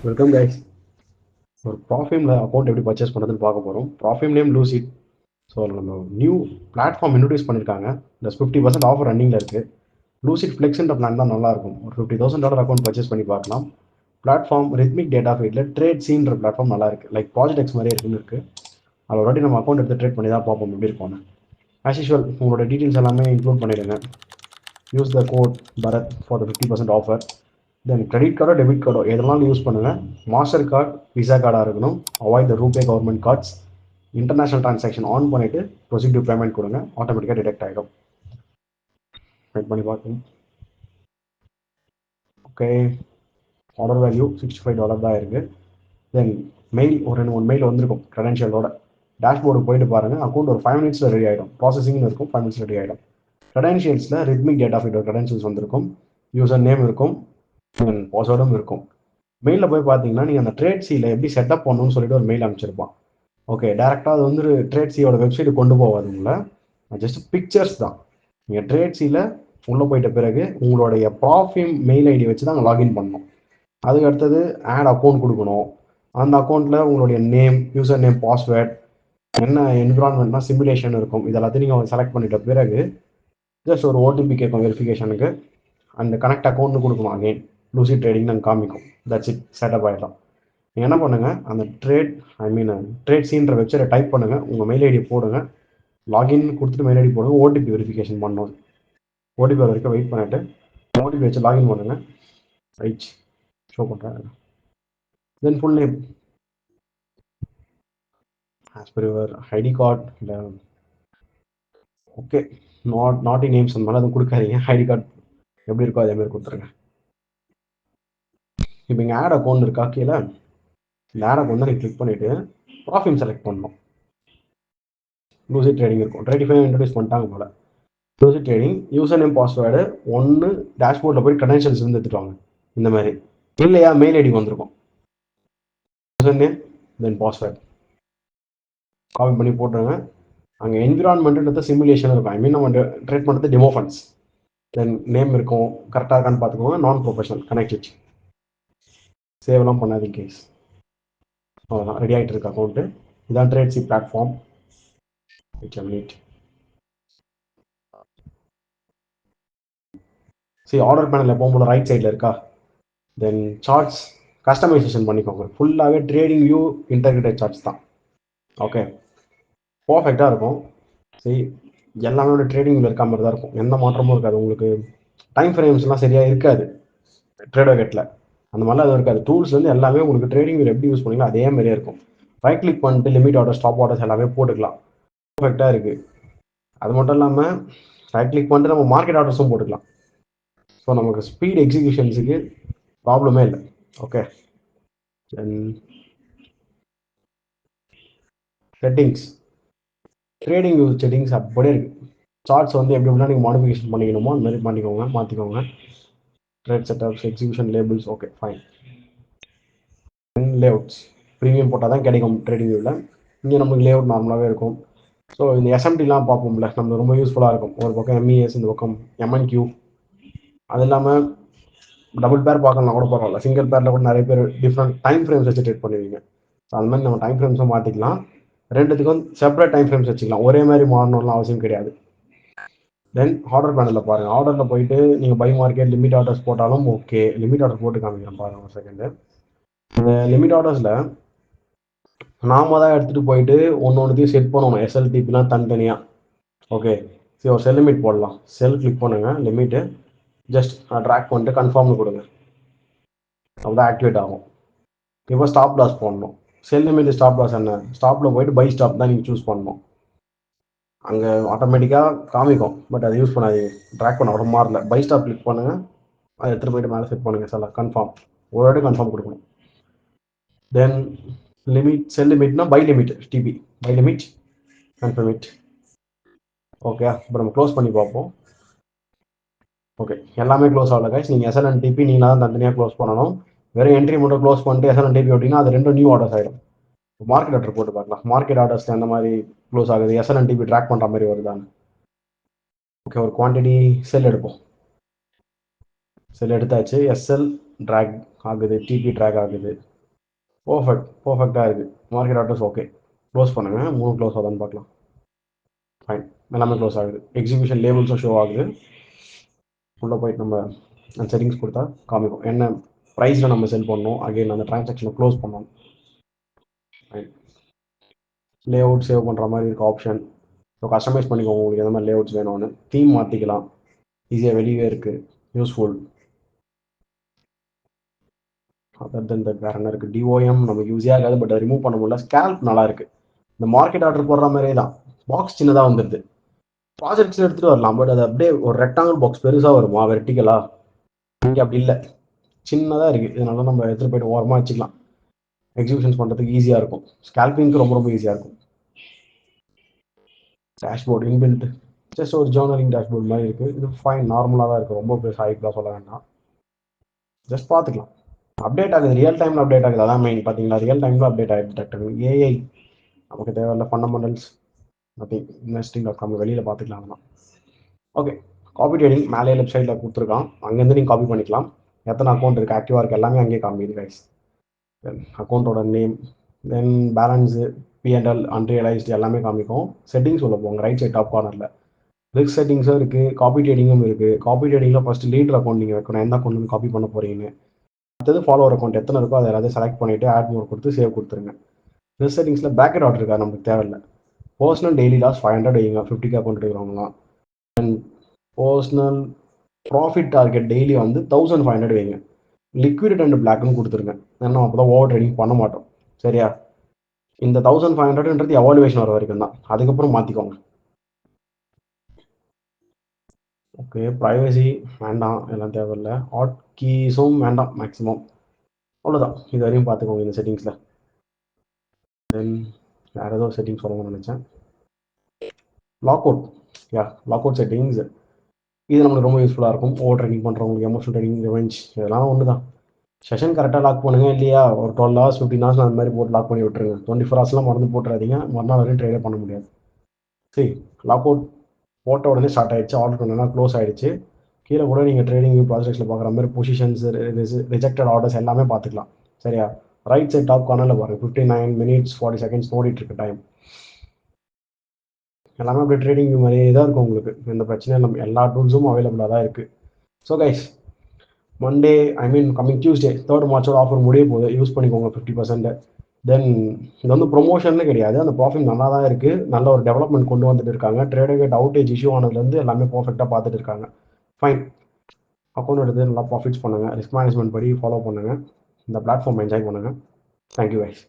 Welcome guys. ஒரு ப்ராஃபிமில் account எப்படி purchase பண்ணுறதுன்னு பார்க்க போகிறோம். ப்ராஃபிம் நேம் லூசிட். ஸோ நம்ம நியூ பிளாட்ஃபார்ம் இன்ட்ரடியூஸ் பண்ணியிருக்காங்க. ப்ளஸ் 50% ஆஃபர் ரன்னிங்கில் இருக்குது. லூசிட் ஃப்ளெக்ஸ்ன்ற பிளான் தான் நல்லாயிருக்கும். ஒரு $50,000 அக்கௌண்ட் பர்ச்சேஸ் பண்ணி பார்க்கலாம். பிளாட்ஃபார்ம் ரித்மிக் டேட்டா ஃபீல்டில் ட்ரேட் சீன்ற பிளாட்ஃபார்ம் நல்லா இருக்குது. லைக் ப்ராஜெக்ட் எக்ஸ் மாதிரி இருக்குன்னு இருக்குது. அதில் ஒரு நம்ம அக்கௌண்ட் எடுத்து ட்ரேட் பண்ணி தான் பார்ப்போம் எப்படி இருக்கோன்னு. ஆஸ் யூஷுவல் உங்களோட டீட்டெயில்ஸ் எல்லாமே இன்க்ளூட் பண்ணிடுங்க. Use the code Bharat for the 50% offer. Then credit கார்டோ டெபிட் கார்டோ எதனாலும் யூஸ் பண்ணுங்கள். மாஸ்டர் கார்டு விசா கார்டாக இருக்கணும். Avoid the RuPay government cards. International transaction on பண்ணிவிட்டு ப்ரொசீடிவ் பேமெண்ட் கொடுங்க. ஆட்டோமேட்டிக்காக டிடெக்ட் ஆகிடும். வெயிட் பண்ணி பார்க்கணும். ஓகே, ஆர்டர் வேல்யூ $65 தான் இருக்குது. தென் மெயில் ஒரு 2-3 மெயில் வந்திருக்கும் க்ரெடென்ஷியலோட. டேஷ்போர்டுக்கு போயிட்டு பாருங்கள். அக்கௌண்ட் ஒரு 5 minutes ரெடி ஆகிடும். ப்ராசஸிங்னு இருக்கும், 5 minutes ரெடி ஆகிடும். க்ரெடென்ஷியல்ஸில் ரித்மிக் டேட்டா ஃபீல்டோட க்ரெடென்ஷியல்ஸ் வந்திருக்கும். யூசர் நேம் இருக்கும், பாஸ்வேர்டும் இருக்கும். மெயிலில் போய் பார்த்தீங்கன்னா நீங்கள் அந்த ட்ரேட் சீல எப்படி செட்டப் பண்ணணும்னு சொல்லிட்டு ஒரு மெயில் அனுப்பிச்சிருப்பான். ஓகே, டேரெக்டாக அது வந்து ட்ரேட் சீயோட வெப்சைட்டு கொண்டு போகாதுங்கள, ஜஸ்ட் பிக்சர்ஸ் தான். நீங்கள் ட்ரேட் சீல உள்ளே போயிட்ட பிறகு உங்களுடைய ப்ராஃபிம் மெயில் ஐடி வச்சு தான் லாகின் பண்ணணும். அதுக்கு அடுத்தது ஆட் அக்கௌண்ட் கொடுக்கணும். அந்த அக்கௌண்ட்டில் உங்களுடைய நேம், யூசர் நேம், பாஸ்வேர்ட், என்ன என்விரான்மெண்ட்னா சிமுலேஷன் இருக்கும். இதெல்லாத்தையும் நீங்கள் செலக்ட் பண்ணிட்ட பிறகு ஜஸ்ட் ஒரு ஓடிபி கேட்கும் வெரிஃபிகேஷனுக்கு. அந்த கனெக்ட் அக்கௌண்ட்னு கொடுக்கணும். அகெயின் லூசிட் ட்ரேடிங் நாங்கள் காமிக்கும். தட்ஸ் இட், செட்டப் ஆகிடலாம். நீங்கள் என்ன பண்ணுங்கள், அந்த ட்ரேட் சீன்ற வெப்சைட்டை டைப் பண்ணுங்கள். உங்கள் மெயில் ஐடி போடுங்க. லாகின் கொடுத்துட்டு மெயில் ஐடி போடுங்க. ஓடிபி வெரிஃபிகேஷன் பண்ணணும். ஓடிபி வரைக்கும் வெயிட் பண்ணிவிட்டு ஓடிபி வச்சு லாகின் பண்ணுங்கள். ரைட், ஷோ பண்ணுறேன். Then full name as per your ID card இல்லை ஓகே நாட்டி நேம்ஸ் அந்த மாதிரி அதுவும் கொடுக்காதீங்க. ஐடி கார்டு எப்படி இருக்கோ அதேமாதிரி கொடுத்துருங்க. இப்போ இங்கே ஆட் அக்கௌண்ட் இருக்கா கீழே, இந்த ஆட் அக்கௌண்ட் தான் நீங்கள் கிளிக் பண்ணிவிட்டு ப்ராஃபிம் செலக்ட் பண்ணணும். லூசிட் ட்ரேடிங் இருக்கும். ட்ரேடிஃபை இன்ட்ரடியூஸ் பண்ணிட்டாங்க போல. Lucid trading user name password ஒன்று டேஷ்போர்டில் போய் க்ரெடென்ஷியல்ஸ் இருந்து எடுத்துட்டு இந்த மாதிரி. இல்லையா மெயில் ஐடி வந்திருக்கும். User name then password copy பண்ணி போட்டுருங்க. அங்கே என்விரான்மெண்ட்டுன்றது சிமுலேஷன் இருக்கும். நம்ம ட்ரேட் பண்ணுறது டெமோ ஃபண்ட்ஸ். தென் நேம் இருக்கும், கரெக்டாக இருக்கான்னு பார்த்துக்கோங்க. நான் ப்ரொஃபஷனல் கனெக்ட் சேவ்லாம் பண்ணாதீங்க கேஸ். அவ்வளோதான், ரெடி ஆகிட்டு இருக்கு அக்கௌண்ட்டு. இதான் ட்ரேட் சி பிளாட்ஃபார்ம். சரி, ஆர்டர் பேனல் எப்பவும் போல ரைட் சைடில் இருக்கா. தென் சார்ட்ஸ் கஸ்டமைசேஷன் பண்ணிக்கோங்க. ஃபுல்லாகவே ட்ரேடிங் வியூ இன்டர்கிரேட்டட் சார்ட்ஸ் தான். ஓகே, பர்ஃபெக்டாக இருக்கும். சரி, எல்லாமே ஒரு ட்ரேடிங்கில் இருக்க மாதிரி தான் இருக்கும். எந்த மாற்றமும் இருக்காது. உங்களுக்கு டைம் ஃப்ரேம்ஸ்லாம் சரியாக இருக்காது ட்ரேடோகெட்டில். அந்த மாதிரிலாம் அது இருக்காது. டூல்ஸ்லேருந்து எல்லாமே உங்களுக்கு ட்ரேடிங் எப்படி யூஸ் பண்ணிங்களோ அதே மாதிரியே இருக்கும். ரைட் கிளிக் பண்ணிட்டு லிமிட் ஆர்டர், ஸ்டாப் ஆர்டர்ஸ் எல்லாமே போட்டுக்கலாம். பர்ஃபெக்டாக இருக்குது. அது மட்டும் இல்லாமல் ரைட் கிளிக் பண்ணிட்டு நம்ம மார்க்கெட் ஆர்டர்ஸும் போட்டுக்கலாம். ஸோ நமக்கு ஸ்பீட் எக்ஸிக்யூஷன்ஸுக்கு ப்ராப்ளமே இல்லை. Okay, settings trading view settings அப்படியே இருக்குது. சார்ட்ஸ் வந்து எப்படி எப்படின்னா நீங்கள் மாடிஃபிகேஷன் பண்ணிக்கணுமோ அந்த மாதிரி பண்ணிக்கோங்க, மாற்றிக்கோங்க. Trade setups, execution labels, okay fine. Layouts premium போட்டால் தான் கிடைக்கும் ட்ரேடிங் வியூவில். இங்கே நமக்கு லேஅவுட் நார்மலாகவே இருக்கும். ஸோ இந்த எஸ்எம்டிலாம் பார்ப்போம்ல, நம்மளுக்கு ரொம்ப யூஸ்ஃபுல்லாக இருக்கும். ஒரு பக்கம் எம்இஎஸ், இந்த பக்கம் எம்என்கியூ. அது இல்லாமல் டபுள் பேர் பார்க்கலாம் கூட பரவாயில்ல. சிங்கிள் பேரில் கூட நிறைய பேர் டிஃப்ரெண்ட் டைம் ஃப்ரேம்ஸ் வச்சு ட்ரேட் பண்ணுவீங்க. ஸோ அந்த மாதிரி நம்ம டைம் ஃப்ரேம்ஸும் மாற்றிக்கலாம். ரெண்டுத்துக்கும் செப்பரேட் டைம் ஃப்ரேம்ஸ் வச்சுக்கலாம். ஒரே மாதிரி மாறணும்லாம் அவசியம் கிடையாது. தென் ஆர்டர் பேனலில் பாருங்கள். ஆர்டரில் போயிட்டு நீங்கள் பை மார்க்கெட் லிமிட் ஆர்டர்ஸ் போட்டாலும் ஓகே. லிமிட் ஆர்டர் போட்டு காமிக்கிறேன் பாருங்கள் ஒரு செகண்டு. இந்த லிமிட் ஆர்டர்ஸில் நாம தான் எடுத்துகிட்டு போயிட்டு ஒன்றையும் செட் பண்ணணும். எஸ்எல்டிபிலாம் தனித்தனியாக. ஓகே, சரி, ஒரு செல் லிமிட் போடலாம். செல் கிளிக் பண்ணுங்கள், லிமிட்டு ஜஸ்ட் ட்ராக் பண்ணிட்டு கன்ஃபார்ம்னு கொடுங்க. அப்போதான் ஆக்டிவேட் ஆகும். இப்போ ஸ்டாப் லாஸ் போடணும். செல் லிமிட் ஸ்டாப் லாஸ் என்ன, ஸ்டாப்பில் போயிட்டு பை ஸ்டாப் தான் நீங்கள் சூஸ் பண்ணணும். அங்கே ஆட்டோமேட்டிக்காக காமிக்கும், பட் அதை யூஸ் பண்ணாதீங்க. ட்ராக் பண்ண ஒரு மாறல. பை ஸ்டாப் கிளிக் பண்ணுங்கள், அதை எடுத்துகிட்டு போயிட்டு மேலே செட் பண்ணுங்கள். சார் கன்ஃபார்ம் ஒரு வாட்டி கன்ஃபார்ம் கொடுக்கணும். தென் லிமிட், செல் லிமிட்னா buy limit, DP buy limit, confirm it. Okay, இப்போ நம்ம க்ளோஸ் பண்ணி பார்ப்போம். ஓகே, எல்லாமே க்ளோஸ் ஆகல கைஸ். நீங்கள் எஸ்எல் அண்ட் டிபி நீங்கள் தான் தனியாக க்ளோஸ் பண்ணணும். வெறும் என்ட்ரி மட்டும் க்ளோஸ் பண்ணிட்டு எஸ்எல் அண்ட் டிபி அப்படின்னா அது ரெண்டும் நியூ ஆர்டர்ஸ் ஆகிடும். மார்க்கெட் ஆர்டர் போட்டு பார்க்கலாம். மார்க்கெட் ஆர்டர்ஸ் அந்த மாதிரி க்ளோஸ் ஆகுது, எஸ்எல் அண்ட் டிபி ட்ராக் பண்ணுற மாதிரி வருதான்னு. ஓகே, ஒரு குவான்டிட்டி செல் எடுப்போம். செல் எடுத்தாச்சு. எஸ்எல் ட்ராக் ஆகுது, டிபி ட்ராக் ஆகுது. பர்ஃபெக்டாக இருக்குது. Market orders okay. க்ளோஸ் பண்ணுங்கள். 3 க்ளோஸ் ஆகுதான்னு பார்க்கலாம். ஃபைன், எல்லாமே க்ளோஸ் ஆகுது. எக்ஸிபியூஷன் லேபிள்ஸும் ஷோ ஆகுது. உள்ளே போயிட்டு நம்ம அந்த செட்டிங்ஸ் கொடுத்தா காமிக்கும் என்ன ப்ரைஸில் நம்ம செல் பண்ணணும். அகைன் அந்த ட்ரான்சாக்ஷனை க்ளோஸ் பண்ணணும். ஃபைன், லே அவுட் சேவ் பண்ணுற மாதிரி இருக்க ஆப்ஷன். ஸோ கஸ்டமைஸ் பண்ணிக்கோங்க உங்களுக்கு எந்த மாதிரி லே அவுட்ஸ் வேணும்னு. தீம் மாற்றிக்கலாம். ஈஸியாக வெளியே இருக்குது, யூஸ்ஃபுல். அதர் தென் தட் வேறு என்ன இருக்குது? டிஓஎம் நமக்கு யூஸே ஆகாது, பட் அதை ரிமூவ் பண்ண முடியல. ஸ்கேல்ப் நல்லா இருக்குது. இந்த மார்க்கெட் ஆர்டர் போடுற மாதிரியே தான். பாக்ஸ் சின்னதாக வந்துடுது. ப்ராஜெக்ட்ஸ் எடுத்துகிட்டு வரலாம், பட் அது அப்படியே ஒரு ரெக்டாங்கிள் பாக்ஸ் பெருசாக வருமா வெர்டிக்கலா? இங்கே அப்படி இல்லை, சின்னதாக இருக்குது. இதனால நம்ம எடுத்துகிட்டு போயிட்டு ஓரமாக வச்சுக்கலாம். எக்ஸிபியூஷன்ஸ் பண்ணுறதுக்கு ஈஸியாக இருக்கும். ஸ்கேல்பிங்க்கு ரொம்ப ரொம்ப ஈஸியாக இருக்கும். டேஷ்போர்ட் இன்பில்ட், ஜஸ்ட் ஒரு ஜேர்னலிங் டேஷ்போர்ட் மாதிரி இருக்குது. இது ஃபைன், நார்மலாக தான் இருக்குது. ரொம்ப பெருசாக ஹைப்லாம் சொல்ல வேண்டாம். ஜஸ்ட் பார்த்துக்கலாம். அப்டேட் ஆகுது, ரியல் டைமில் அப்டேட் ஆகுது. அதான் மெயின். பார்த்தீங்களா, ரியல் டைமில் அப்டேட் ஆகிடுது டக்குனு. ஏஐ நமக்கு தேவையில்ல. Fundamentals nothing. investing.com வெளியில் பார்த்துக்கலாம். அதெல்லாம் ஓகே. காப்பி ட்ரேடிங் மேலே லெஃப்ட் சைடில் கொடுத்துருக்கான். அங்கேருந்து நீங்கள் காப்பி பண்ணிக்கலாம். எத்தனை அக்கௌண்ட் இருக்குது, ஆக்டிவாக இருக்குது, எல்லாமே அங்கேயே காமிக்குது கைஸ். தென் அக்கௌண்ட்டோட நேம், தென் பேலன்ஸு, பிஎன்எல், அன்ரியலைஸ்டு எல்லாமே காமிக்கும். செட்டிங்ஸ் உள்ள போங்க. ரைட் சைட் டாப் கார்னரில் ரிஸ்க் செட்டிங்ஸும் இருக்குது, காப்பி ட்ரேடிங்கும் இருக்குது. காப்பி ட்ரேடிங்கில் ஃபஸ்ட்டு லீடர் அக்கௌண்ட் நீங்கள் வைக்கணும், எந்த அக்கௌண்ட் காப்பி பண்ண போகிறீங்கன்னு. அடுத்தது ஃபாலோவர் அக்கௌண்ட் எத்தனை இருக்கோ அதை எல்லாத்தையும் செலக்ட் பண்ணிவிட்டு ஆட் மோர் கொடுத்து சேவ் கொடுத்துருங்க. ரிஸ்க் செட்டிங்ஸில் பேக்கெட் ஆர்டர் இருக்கா, நமக்கு தேவையில்லை. பர்சனல் டெய்லி லாஸ் 500 வைங்க, 50K அக்கௌண்ட் எடுக்கிறவங்களாம். And personal profit target daily வந்து 1500 வைங்க. லிக்விட் அண்ட் பிளாக்னு கொடுத்துருங்க. ஏன்னா அப்போ தான் ஓவர் ட்ரேடிங் பண்ண மாட்டோம். சரியா? இந்த 1500ன்றது எவாலுவேஷன் வர வரைக்கும் தான், அதுக்கப்புறம் மாற்றிக்கோங்க. ஓகே, ப்ரைவசி வேண்டாம், எல்லாம் தேவையில்லை. ஹாட் கீஸும் வேண்டாம் மேக்ஸிமம். அவ்வளோதான், இது வரையும் பார்த்துக்கோங்க இந்த செட்டிங்ஸில். தென் வேறு ஏதோ செட்டிங்ஸ் சொல்லணும்னு நினச்சேன். Log out, log out settings. இது நம்மளுக்கு ரொம்ப யூஸ்ஃபுல்லாக இருக்கும். ஓவர் ட்ரைனிங் பண்ணுறவங்களுக்கு, எமோஷனல் ட்ரைனிங், ரிவெஞ்ச், இதெல்லாம் ஒன்று தான். செஷன் கரெக்டாக லாக் பண்ணுங்க. இல்லையா ஒரு 12 hours 15 hours அந்த மாதிரி போட்டு லாக் பண்ணி விட்டுருங்க. 24 hours மறந்து போட்டுறாதீங்க, மறுநாள் வரையும் ட்ரேடே பண்ண முடியாது. சரி, லாக் அவுட் போட்ட உடனே ஸ்டார்ட் ஆகிடுச்சு. ஆர்டர் பண்ணா க்ளோஸ் ஆகிடுச்சு. கீழே கூட நீங்கள் ட்ரேடிங் ப்ராஜெக்ட்ஸில் பார்க்குற மாதிரி பொசிஷன்ஸ், ரிஜெக்டட் ஆர்டர்ஸ் எல்லாமே பார்த்துக்கலாம். சரியா? ரைட் சைட் டாப் கார்னரில் பாருங்கள், 59 minutes 40 seconds ஓடிட்டு இருக்கு டைம். எல்லாமே அப்படி ட்ரேடிங் மாதிரியே தான் இருக்கும் உங்களுக்கு. எந்த பிரச்சனையும் இல்லை, எல்லா டூல்ஸும் அவைலபிளாக தான் இருக்குது. So guys, Monday coming Tuesday 3rd March offer முடிய போகுது. யூஸ் பண்ணிக்கோங்க 50%. தென் இது வந்து ப்ரொமோஷன்னு கிடையாது, அந்த ப்ராஃபிட் நல்லா தான் இருக்குது. நல்ல ஒரு டெவலப்மெண்ட் கொண்டு வந்துட்டு இருக்காங்க. ட்ரேடர்கேட் அவுட்டேஜ் இஷ்யூ ஆனதுலேருந்து எல்லாமே பர்ஃபெக்டாக பார்த்துட்டு இருக்காங்க. ஃபைன், அக்கௌண்ட் எடுத்து நல்லா ப்ராஃபிட்ஸ் பண்ணுங்கள். ரிஸ்க் மேனேஜ்மெண்ட் படி ஃபாலோ பண்ணுங்கள். இந்த பிளாட்ஃபார்ம் என்ஜாய் பண்ணுங்கள். Thank you guys.